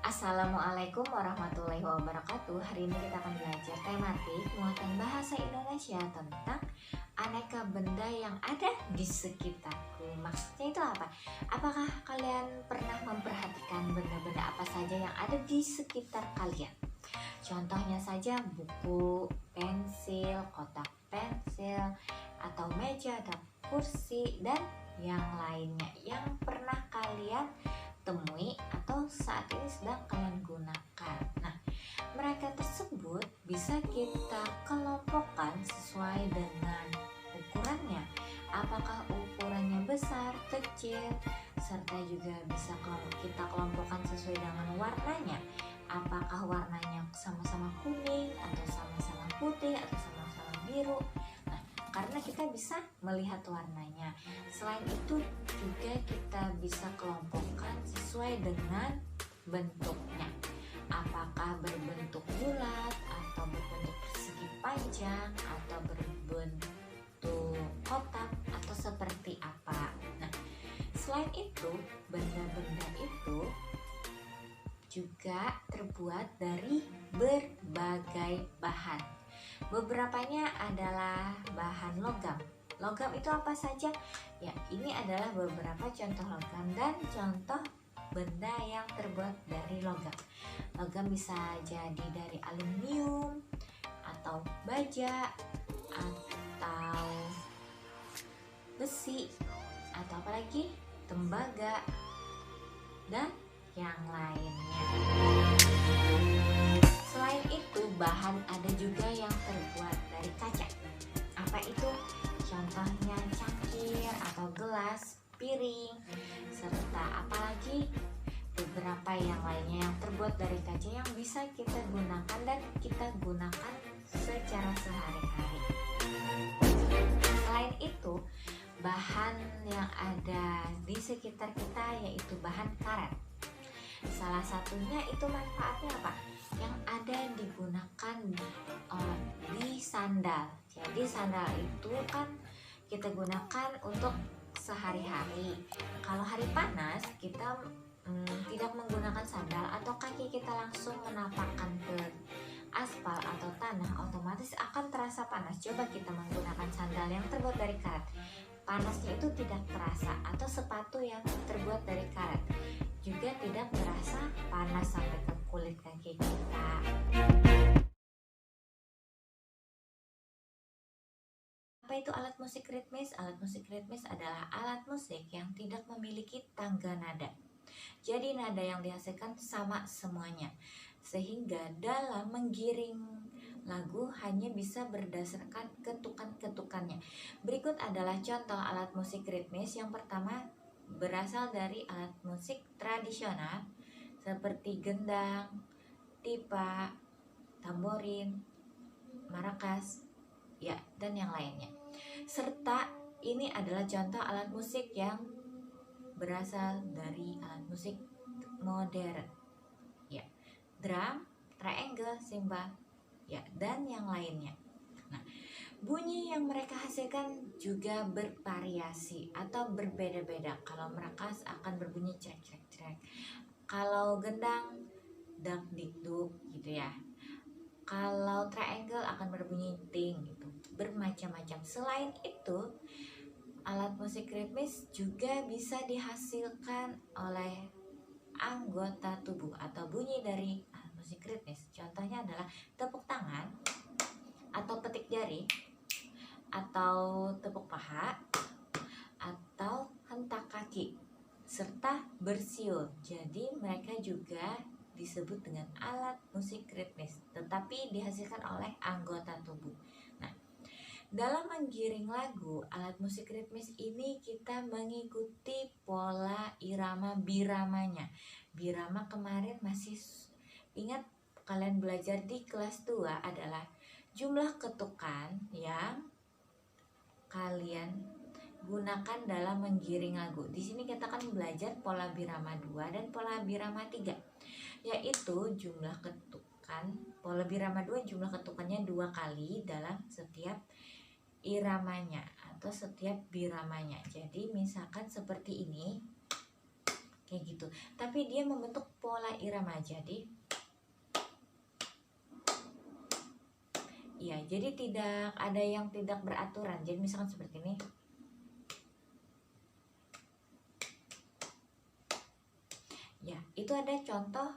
Assalamualaikum warahmatullahi wabarakatuh. Hari ini kita akan belajar tematik muatan bahasa Indonesia tentang aneka benda yang ada di sekitarku. Maksudnya itu apa? Apakah kalian pernah memperhatikan benda-benda apa saja yang ada di sekitar kalian? Contohnya saja buku, pensil, kotak pensil, atau meja, atau kursi, dan yang lainnya yang pernah kalian temui atau saat ini sedang kalian gunakan. Nah, mereka tersebut bisa kita kelompokkan sesuai dengan ukurannya. Apakah ukurannya besar, kecil, serta juga bisa kita kelompokkan sesuai dengan warnanya. Apakah warnanya sama-sama kuning, atau sama-sama putih, atau sama-sama biru. Karena kita bisa melihat warnanya. Selain itu juga kita bisa kelompokkan sesuai dengan bentuknya. Apakah berbentuk bulat, atau berbentuk persegi panjang, atau berbentuk kotak, atau seperti apa. Nah, selain itu, benda-benda itu juga terbuat dari berbagai bahan. Beberapanya adalah bahan logam. Logam itu apa saja? Ya, ini adalah beberapa contoh logam dan contoh benda yang terbuat dari logam. Logam bisa jadi dari aluminium, atau baja, atau besi, atau apalagi tembaga, dan yang lainnya. Selain itu, bahan ada juga yang terbuat dari kaca. Apa itu? Contohnya cangkir atau gelas, piring, serta apalagi beberapa yang lainnya yang terbuat dari kaca yang bisa kita gunakan dan kita gunakan secara sehari-hari. Selain itu, bahan yang ada di sekitar kita yaitu bahan karet. Salah satunya itu manfaatnya apa? Yang ada digunakan di sandal. Jadi sandal itu kan kita gunakan untuk sehari-hari. Kalau hari panas kita tidak menggunakan sandal atau kaki kita langsung menapakkan ke aspal atau tanah, otomatis akan terasa panas. Coba kita menggunakan sandal yang terbuat dari karet, panasnya itu tidak terasa. Atau sepatu yang terbuat dari karet juga tidak terasa panas sampai ke kulit kaki kita. Apa itu alat musik ritmis? Alat musik ritmis adalah alat musik yang tidak memiliki tangga nada. Jadi nada yang dihasilkan sama semuanya, sehingga dalam menggiring lagu hanya bisa berdasarkan ketukan-ketukannya. Berikut adalah contoh alat musik ritmis. Yang pertama berasal dari alat musik tradisional seperti gendang, tipa, tamborin, marakas, ya, dan yang lainnya. Serta ini adalah contoh alat musik yang berasal dari alat musik modern, ya, drum, triangle, cymbal, ya, dan yang lainnya. Nah, bunyi yang mereka hasilkan juga bervariasi atau berbeda-beda. Kalau merakas akan berbunyi crek crek crek. Kalau gendang dak dikduk gitu ya. Kalau triangle akan berbunyi ting gitu. Bermacam-macam. Selain itu, alat musik ritmis juga bisa dihasilkan oleh anggota tubuh atau bunyi dari alat musik ritmis. Contohnya adalah tepuk tangan, atau petik jari, atau tepuk paha, atau hentak kaki, serta bersiul. Jadi mereka juga disebut dengan alat musik ritmis, tetapi dihasilkan oleh anggota tubuh. Nah, dalam menggiring lagu, alat musik ritmis ini kita mengikuti pola irama biramanya. Birama kemarin masih ingat, kalian belajar di kelas 2 adalah jumlah ketukan yang kalian gunakan dalam menggiring lagu. Di sini kita akan belajar pola birama 2 dan pola birama 3, yaitu jumlah ketukan. Pola birama 2 jumlah ketukannya 2 kali dalam setiap iramanya atau setiap biramanya. Jadi misalkan seperti ini, kayak gitu. Tapi dia membentuk pola irama. Jadi ya, jadi tidak ada yang tidak beraturan. Jadi misalkan seperti ini. Ya, itu ada contoh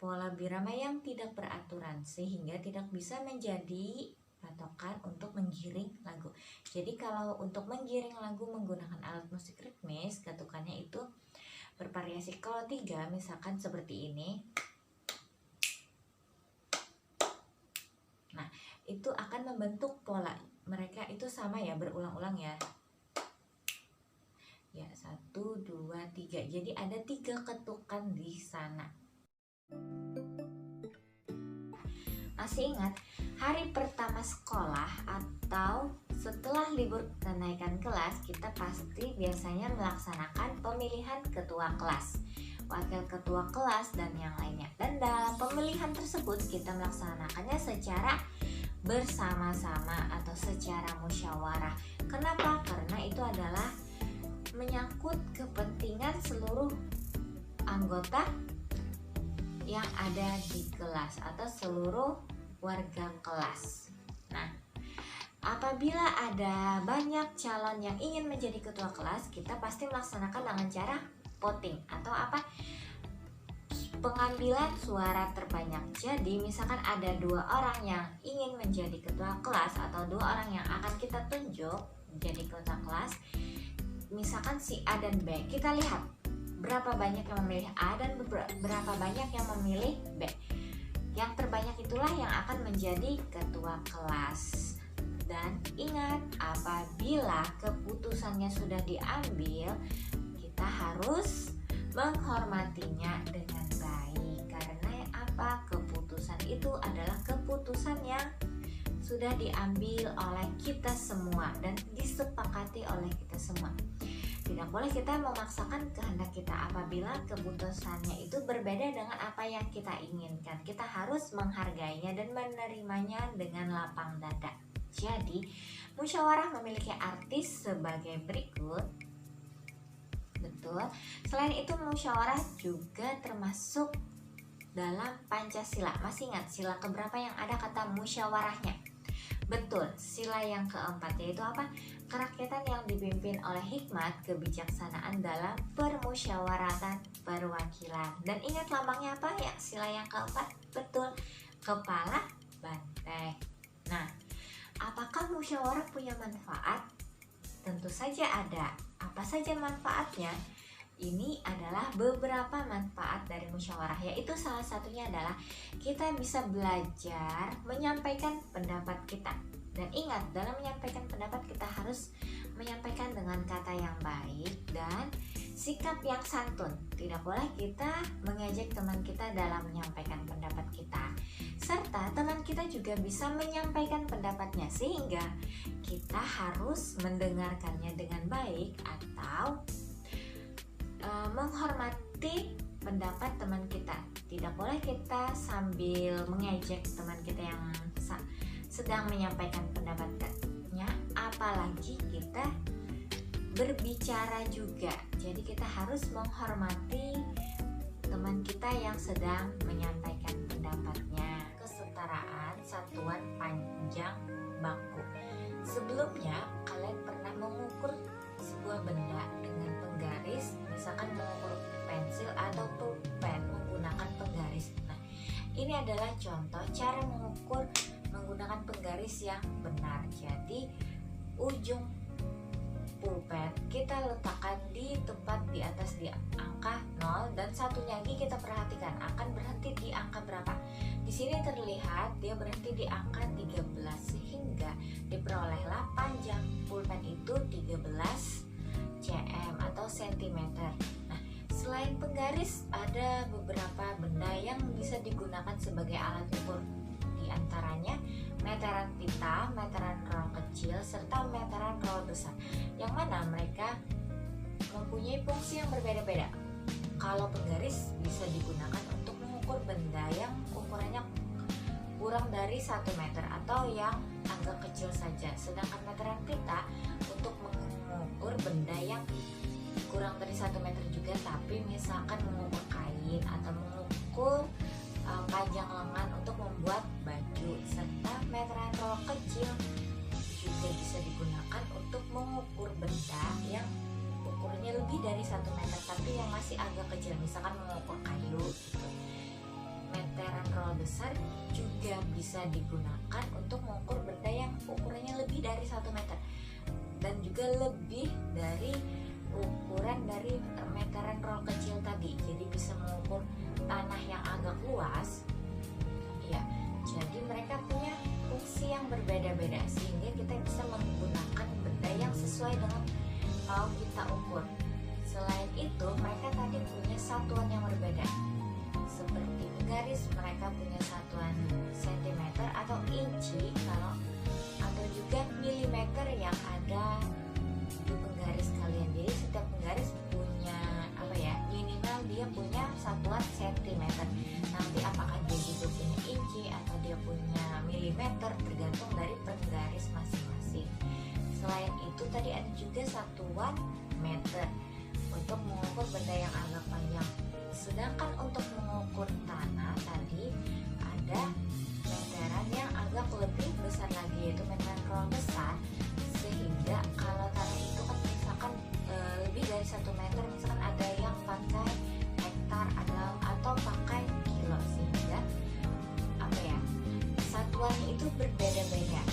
pola birama yang tidak beraturan sehingga tidak bisa menjadi patokan untuk menggiring lagu. Jadi kalau untuk menggiring lagu menggunakan alat musik ritmis, ketukannya itu bervariasi. Kalau 3 misalkan seperti ini, nah itu akan membentuk pola. Mereka itu sama ya, berulang-ulang ya. Ya, 1, 2, 3. Jadi ada 3 ketukan di sana. Masih ingat hari pertama sekolah atau setelah libur kenaikan kelas, kita pasti biasanya melaksanakan pemilihan ketua kelas, wakil ketua kelas, dan yang lainnya. Dan dalam pemilihan tersebut kita melaksanakannya secara bersama-sama atau secara musyawarah. Kenapa? Karena itu adalah menyangkut kepentingan seluruh anggota yang ada di kelas atau seluruh warga kelas. Nah, apabila ada banyak calon yang ingin menjadi ketua kelas, kita pasti melaksanakan dengan cara voting atau apa? Pengambilan suara terbanyak. Jadi misalkan ada 2 orang yang ingin menjadi ketua kelas atau 2 orang yang akan kita tunjuk menjadi ketua kelas, misalkan si A dan B, kita lihat berapa banyak yang memilih A dan berapa banyak yang memilih B. Yang terbanyak itulah yang akan menjadi ketua kelas. Dan ingat, apabila keputusannya sudah diambil, kita harus menghormatinya dengan baik. Karena apa? Keputusan itu adalah keputusan yang sudah diambil oleh kita semua dan disepakati oleh kita semua. Tidak boleh kita memaksakan kehendak kita apabila keputusannya itu berbeda dengan apa yang kita inginkan. Kita harus menghargainya dan menerimanya dengan lapang dada. Jadi, musyawarah memiliki arti sebagai berikut. Betul. Selain itu, musyawarah juga termasuk dalam Pancasila. Masih ingat sila keberapa yang ada kata musyawarahnya? Betul, sila yang keempat, yaitu apa? Kerakyatan yang dipimpin oleh hikmat kebijaksanaan dalam permusyawaratan perwakilan. Dan ingat lambangnya apa ya? Sila yang keempat, betul, kepala banteng. Nah, apakah musyawarah punya manfaat? Tentu saja ada. Apa saja manfaatnya? Ini adalah beberapa manfaat dari musyawarah, yaitu salah satunya adalah kita bisa belajar menyampaikan pendapat kita. Dan ingat, dalam menyampaikan pendapat kita harus menyampaikan dengan kata yang baik dan sikap yang santun. Tidak boleh kita mengejek teman kita dalam menyampaikan pendapat kita. Serta teman kita juga bisa menyampaikan pendapatnya, sehingga kita harus mendengarkannya dengan baik atau menghormati pendapat teman kita. Tidak boleh kita sambil mengejek teman kita yang sedang menyampaikan pendapatnya, apalagi kita berbicara juga. Jadi kita harus menghormati teman kita yang sedang menyampaikan pendapatnya. Kesetaraan satuan panjang baku. Sebelumnya kalian pernah mengukur sebuah benda dengan penggaris, misalkan mengukur pensil atau pulpen menggunakan penggaris. Nah, ini adalah contoh cara mengukur menggunakan penggaris yang benar. Jadi ujung pulpen kita letakkan di tempat di atas di angka 0 dan satunya lagi kita perhatikan akan berhenti di angka berapa. Di sini terlihat dia berhenti di angka 13 sehingga diperolehlah panjang pulpen itu 13 cm atau cm. Nah, selain penggaris ada beberapa benda yang bisa digunakan sebagai alat ukur, di antaranya meteran pita, meteran roll kecil, serta meteran roll besar, yang mana mereka mempunyai fungsi yang berbeda-beda. Kalau penggaris bisa digunakan untuk mengukur benda yang ukurannya kurang dari 1 meter atau yang agak kecil saja, sedangkan meteran pita untuk mengukur benda yang kurang dari 1 meter juga, tapi misalkan mengukur kain atau mengukur panjang lengan untuk membuat baju, serta meteran roll kecil juga bisa digunakan untuk mengukur benda yang ukurnya lebih dari 1 meter tapi yang masih agak kecil, misalkan mengukur kayu gitu. Meteran roll besar juga bisa digunakan untuk mengukur benda yang ukurannya lebih dari 1 meter dan juga lebih dari ukuran dari meteran roll kecil tadi. Jadi bisa mengukur tanah yang agak luas ya. Jadi mereka punya fungsi yang berbeda-beda sehingga kita bisa menggunakan benda yang sesuai dengan mau kita ukur. Selain itu, mereka tadi punya satuan yang berbeda. Seperti penggaris, mereka punya satuan sentimeter atau inci atau juga milimeter yang ada di penggaris kalian. Jadi setiap penggaris punya minimal dia punya satuan sentimeter. Nanti apakah dia juga punya inci atau dia punya milimeter tergantung dari penggaris masing-masing. Selain itu tadi ada juga satuan meter untuk mengukur benda yang agak panjang. Sedangkan untuk mengukur tanah tadi ada meteran yang agak lebih besar lagi, yaitu meteran roll besar. Sehingga kalau tanah itu kan misalkan lebih dari 1 meter, misalkan ada yang pakai hektar atau pakai kilo, sehingga satuannya itu berbeda-beda,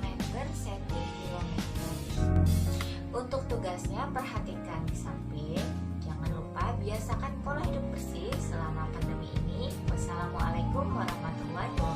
meter, senti, kilometer. Untuk tugasnya perhatikan di samping. Jangan lupa biasakan pola hidup bersih selama pandemi ini. Wassalamualaikum warahmatullahi wabarakatuh.